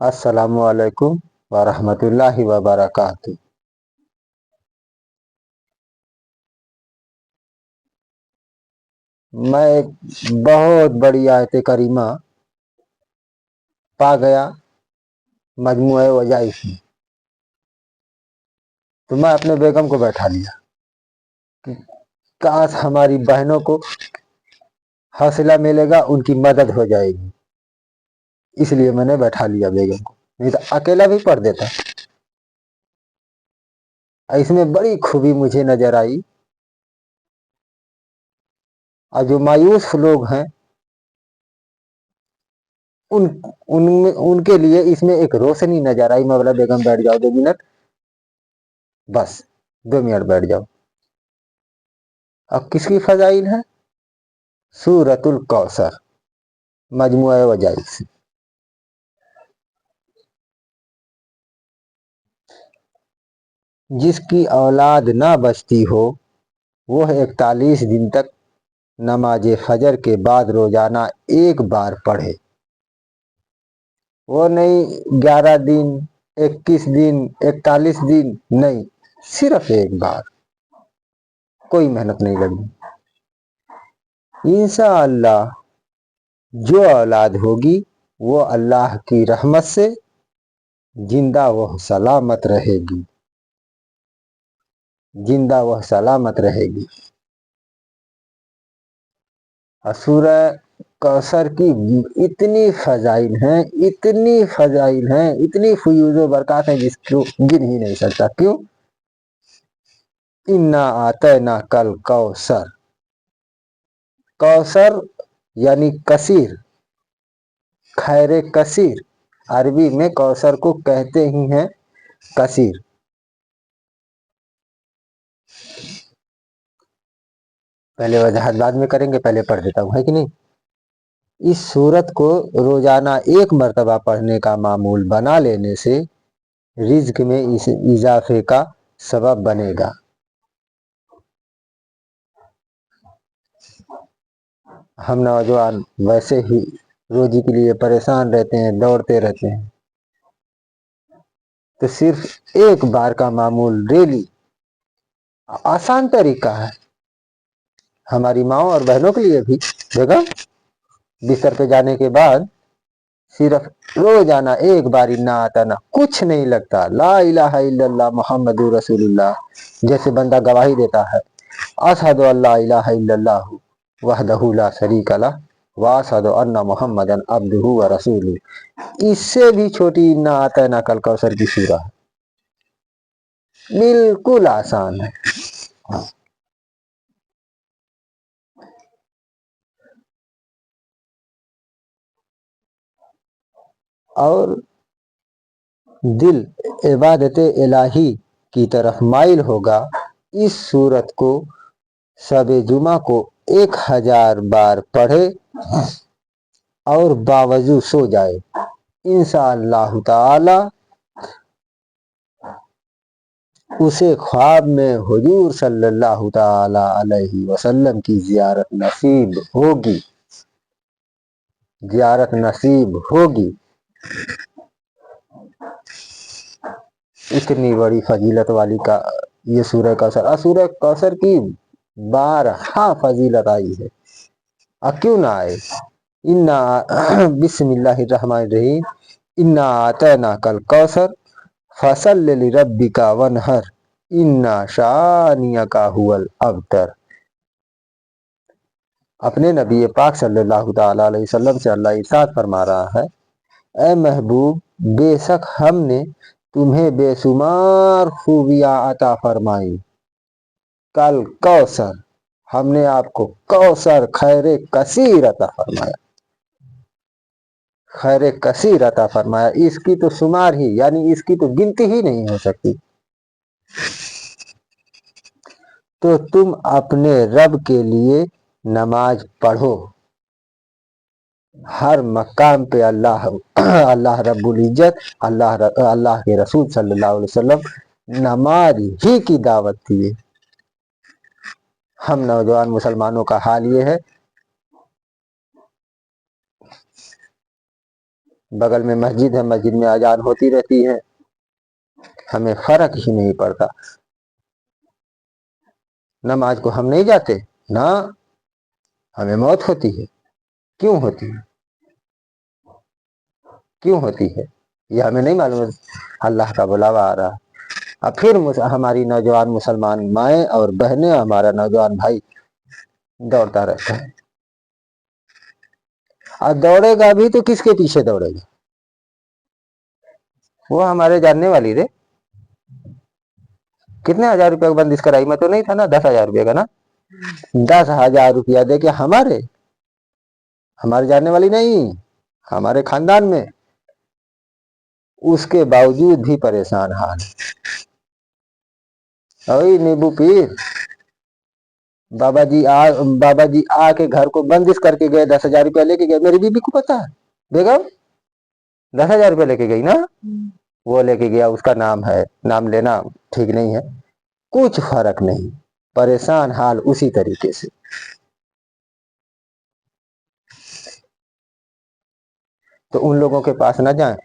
अस्सलामु अलैकुम वरहमतुल्लाहि वबरकातुह। मैं एक बहुत बड़ी आयत करीमा पा गया मजमुए वजाइफ में, तो मैं अपने बेगम को बैठा लिया कि काश हमारी बहनों को हौसला मिलेगा, उनकी मदद हो जाएगी। इसलिए मैंने बैठा लिया बेगम को, नहीं तो अकेला भी पढ़ देता। इसमें बड़ी खूबी मुझे नजर आई। और जो मायूस लोग हैं उन उनके लिए इसमें एक रोशनी नजर आई। मैं बोला बेगम बैठ जाओ 2 मिनट, बस 2 मिनट बैठ जाओ। अब किसकी फजाइल है? सूरतुल कौसर, मजमुआ वजाइफ। जिसकी औलाद ना बचती हो वह 41 दिन तक नमाज फजर के बाद रोजाना एक बार पढ़े। वो नहीं 11 दिन, 21 दिन, 41 दिन, नहीं, सिर्फ एक बार। कोई मेहनत नहीं लगी। इंशाअल्लाह जो औलाद होगी वो अल्लाह की रहमत से जिंदा वह सलामत रहेगी, जिंदा वह सलामत रहेगी। सूरह कौसर की इतनी फजाइल हैं, इतनी फजाइल हैं, इतनी फयूज़ बरकत हैं जिसको गिन ही नहीं सकता। क्यों? इन्ना आतैना कल कौसर। कौसर यानी कसीर, खैर कसीर। अरबी में कौसर को कहते ही हैं कसीर। पहले वजाहत बाद में करेंगे, पहले पढ़ देता हूँ, है कि नहीं। इस सूरत को रोजाना एक मर्तबा पढ़ने का मामूल बना लेने से रिज्क में इस इजाफे का सबब बनेगा। हम नौजवान वैसे ही रोजी के लिए परेशान रहते हैं, दौड़ते रहते हैं, तो सिर्फ एक बार का मामूल डेली आसान तरीका है हमारी माओ और बहनों के लिए भी। देखो, बिस्तर पे जाने के बाद सिर्फ रोजाना एक बार इन्ना आता ना, कुछ नहीं लगता। ला इलाहा इल्लल्लाह मुहम्मदुर रसूलुल्लाह जैसे बंदा गवाही देता है, अशहदु अल्ला इलाहा इल्लल्लाह वहदहु ला शरीका लह व अशहदु अन्ना मुहम्मदन अब्दुहु व रसूलुहु, इससे भी छोटी इन्ना आता है ना कल कौसर की सूरह है। बिल्कुल आसान है। और दिल इबादत इलाही की तरफ माइल होगा। इस सूरत को शब जुमा को 1000 बार पढ़े और बावजू सो जाए, इंशाअल्लाह ताला उसे ख्वाब में हुजूर सल्लल्लाहु ताला अलैहि वसल्लम की जियारत नसीब होगी, जियारत नसीब होगी। इतनी बड़ी फजीलत वाली का ये सूरह कौसर। सूरह कौसर की 12 फजीलत आई है, अब क्यों ना आए। इन्ना बिस्मिल्लाहिर्रहमानिर्रहीम, इन्ना आतैना कल कौसर फसल्लि लिरब्बिका वनहर इन्ना शानियका हुवल अबतर। अपने नबी पाक सल्लल्लाहु ताला अलैहि वसल्लम से अल्लाह इरशाद फरमा रहा है, ए महबूब, बेशक हमने तुम्हें बेशुमार खूबियां अता फरमाई। कल कौसर, हमने आपको कौसर खैर कसीर अता फरमाया, खैर कसीर अता फरमाया। इसकी तो शुमार ही यानी इसकी तो गिनती ही नहीं हो सकती। तो तुम अपने रब के लिए नमाज पढ़ो। हर मकाम पे अल्लाह अल्लाह रब्बुल इज्जत, अल्लाह के रसूल सल्लल्लाहु अलैहि वसल्लम नमाज ही की दावत दिए। हम नौजवान मुसलमानों का हाल ये है, बगल में मस्जिद है, मस्जिद में अजान होती रहती है, हमें फर्क ही नहीं पड़ता। नमाज को हम नहीं जाते ना, हमें मौत होती है। क्यों होती है, क्यों होती है, ये हमें नहीं मालूम। अल्लाह का बुलावा आ रहा। अब फिर हमारी नौजवान मुसलमान माएँ और बहनें, हमारा नौजवान भाई दौड़ता रहता है। और दौड़ेगा भी तो किसके पीछे दौड़ेगा? वो हमारे जानने वाली रे। कितने हजार रुपए का बंदिश कराई, मैं तो नहीं था ना, 10,000 रुपये का ना, 10,000 रुपया दे के हमारे जानने वाली नहीं, हमारे खानदान में, उसके बावजूद भी परेशान हाल। ओए नींबू पीर, बाबा जी आके घर को बंदिश करके गए, 10,000 रुपया लेके गए। मेरी बीबी को पता है, बेगम 10,000 रुपया लेके गई ना, वो लेके गया, उसका नाम है, नाम लेना ठीक नहीं है। कुछ फर्क नहीं, परेशान हाल उसी तरीके से। तो उन लोगों के पास ना जाएं,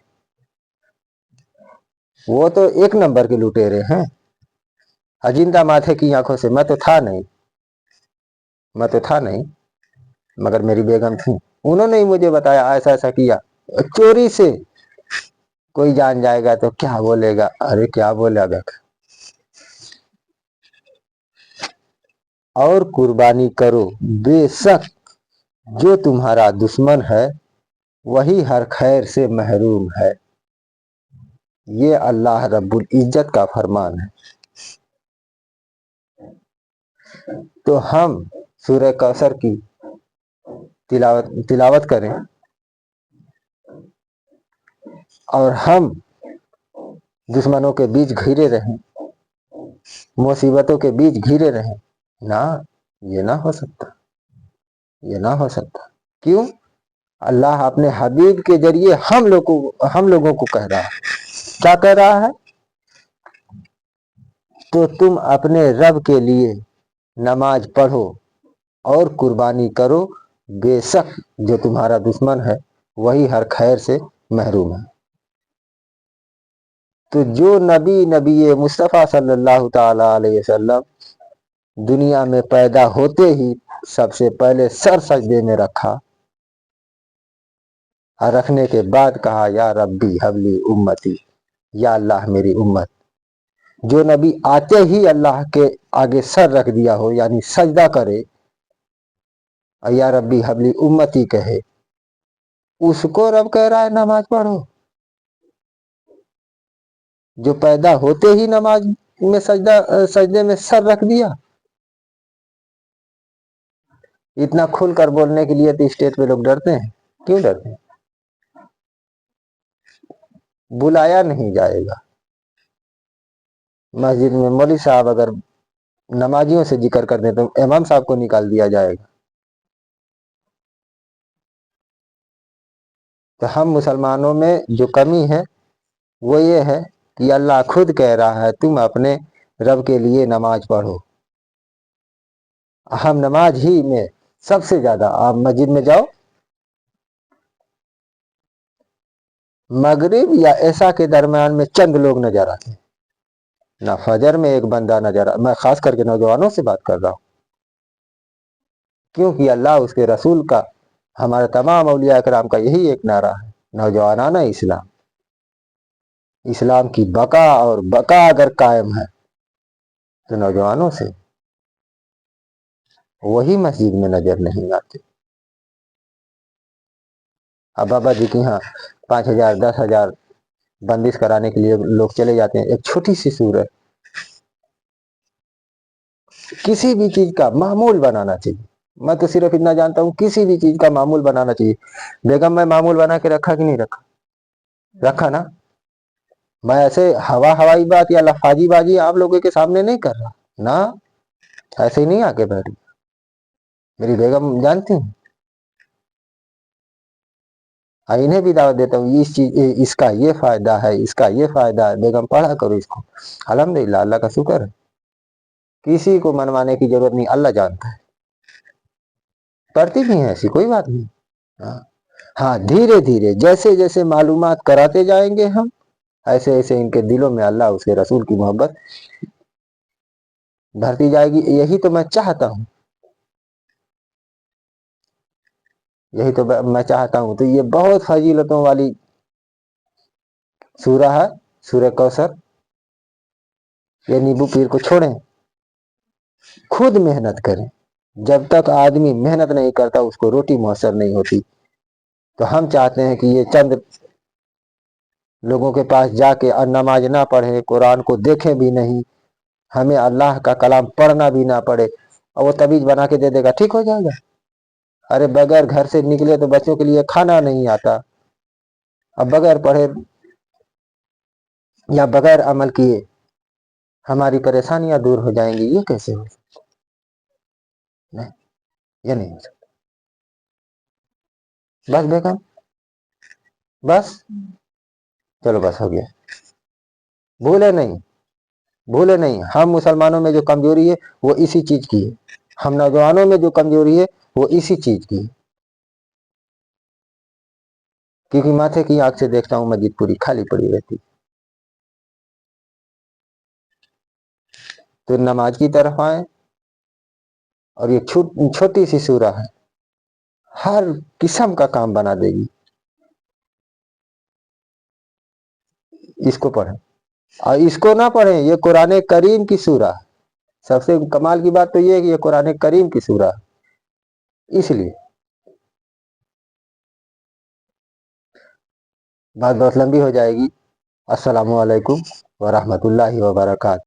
वो तो एक नंबर के लुटेरे हैं। अजिंदा माथे की आंखों से, मैं तो था नहीं, मैं तो था नहीं, मगर मेरी बेगम थी, उन्होंने ही मुझे बताया ऐसा ऐसा किया। चोरी से कोई जान जाएगा तो क्या बोलेगा, अरे क्या बोलेगा। और कुर्बानी करो, बेशक जो तुम्हारा दुश्मन है वही हर खैर से महरूम है। ये अल्लाह रब्बुल इज्जत का फरमान है। तो हम सूरह कौसर की तिलावत करें और हम दुश्मनों के बीच घिरे रहें, मुसीबतों के बीच घिरे रहें ना, ये ना हो सकता, ये ना हो सकता। क्यों? अल्लाह अपने हबीब के जरिए हम लोगों को कह रहा है। क्या कह रहा है? तो तुम अपने रब के लिए नमाज पढ़ो और कुर्बानी करो, बेशक जो तुम्हारा दुश्मन है वही हर खैर से महरूम है। तो जो नबी मुस्तफ़ा सल्लल्लाहु ताला अलैहि वसल्लम दुनिया में पैदा होते ही सबसे पहले सर सजदे में रखा, और रखने के बाद कहा या रब्बी हबली उम्मती, या अल्लाह मेरी उम्मत। जो नबी आते ही अल्लाह के आगे सर रख दिया हो, यानी सजदा करे, या रब्बी हबली उम्मती कहे, उसको रब कह रहा है नमाज पढ़ो। जो पैदा होते ही नमाज में सजदे में सर रख दिया। इतना खुलकर बोलने के लिए तो स्टेज पे लोग डरते हैं। क्यों डरते हैं? बुलाया नहीं जाएगा। मस्जिद में मौलवी साहब अगर नमाजियों से जिक्र कर दें तो इमाम साहब को निकाल दिया जाएगा। तो हम मुसलमानों में जो कमी है वो ये है कि अल्लाह खुद कह रहा है तुम अपने रब के लिए नमाज पढ़ो। हम नमाज ही में सबसे ज्यादा, आप मस्जिद में जाओ, मगरिब या ऐसा के दरमियान में चंद लोग नजर आते हैं ना, फजर में एक बंदा नजर आ। मैं खास करके नौजवानों से बात कर रहा हूं, क्योंकि अल्लाह उसके रसूल का, हमारे तमाम औलिया कराम का यही एक नारा है, नौजवानाना इस्लाम। इस्लाम की बका और बका अगर कायम है तो नौजवानों से। वही मस्जिद में नजर नहीं आते। अब बाबा जी के यहाँ 5,000 10,000 बंदिश कराने के लिए लोग चले जाते हैं। एक छोटी सी सूरत, किसी भी चीज का मामूल बनाना चाहिए। मैं तो सिर्फ इतना जानता हूँ, किसी भी चीज का मामूल बनाना चाहिए। बेगम मैं मामूल बना के रखा कि नहीं रखा? रखा ना। मैं ऐसे हवाई बात या लफाजी बाजी आप लोगों के सामने नहीं कर रहा ना, ऐसे ही नहीं आके बैठ। मेरी बेगम जानती हूँ, इन्हें भी दावत देता हूँ, इस चीज इसका ये फायदा है, इसका ये फायदा है, बेगम पढ़ा करो इसको। अल्हम्दुलिल्लाह, अल्लाह का शुक्र है, किसी को मनवाने की जरूरत नहीं, अल्लाह जानता है। पढ़ती भी है, ऐसी कोई बात नहीं। हाँ, ہاں دھیرے دھیرے جیسے جیسے معلومات کراتے جائیں گے ہم، ایسے ایسے ان کے دلوں میں اللہ اس کے رسول کی محبت بھرتی جائے گی. یہی تو میں چاہتا ہوں، یہی تو میں چاہتا ہوں. تو یہ بہت فضیلتوں والی سورہ ہے، سورہ کوثر. یہ نیبو پیر کو چھوڑیں، خود محنت کریں. جب تک آدمی محنت نہیں کرتا اس کو روٹی میسر نہیں ہوتی. تو ہم چاہتے ہیں کہ یہ چند لوگوں کے پاس جا کے اور نماز نہ پڑھے، قرآن کو دیکھیں بھی نہیں، ہمیں اللہ کا کلام پڑھنا بھی نہ پڑے، اور وہ تعویذ بنا کے دے دے گا ٹھیک ہو جائے گا. ارے بغیر گھر سے نکلے تو بچوں کے لیے کھانا نہیں آتا، اب بغیر پڑھے یا بغیر عمل کیے ہماری پریشانیاں دور ہو جائیں گی. یہ کیسے ہو سکتا؟ نہیں، یہ نہیں ہو سکتا. بس بیگم، بس چلو بس ہو گیا. بھولے نہیں، بھولے نہیں، ہم مسلمانوں میں جو کمزوری ہے وہ اسی چیز کی ہے. ہم نوجوانوں میں جو کمزوری ہے وہ اسی چیز کی ہے. کیونکہ ماتھے کی آنکھ سے دیکھتا ہوں مسجد پوری خالی پڑی رہتی. تو نماز کی طرف آئیں، اور یہ چھوٹی سی سورہ ہے، ہر قسم کا کام بنا دے گی. اس کو پڑھیں، اور اس کو نہ پڑھیں، یہ قرآن کریم کی سورہ. سب سے کمال کی بات تو یہ ہے کہ یہ قرآن کریم کی سورہ، اس لیے بات بہت لمبی ہو جائے گی. السلام علیکم ورحمۃ اللہ وبرکاتہ.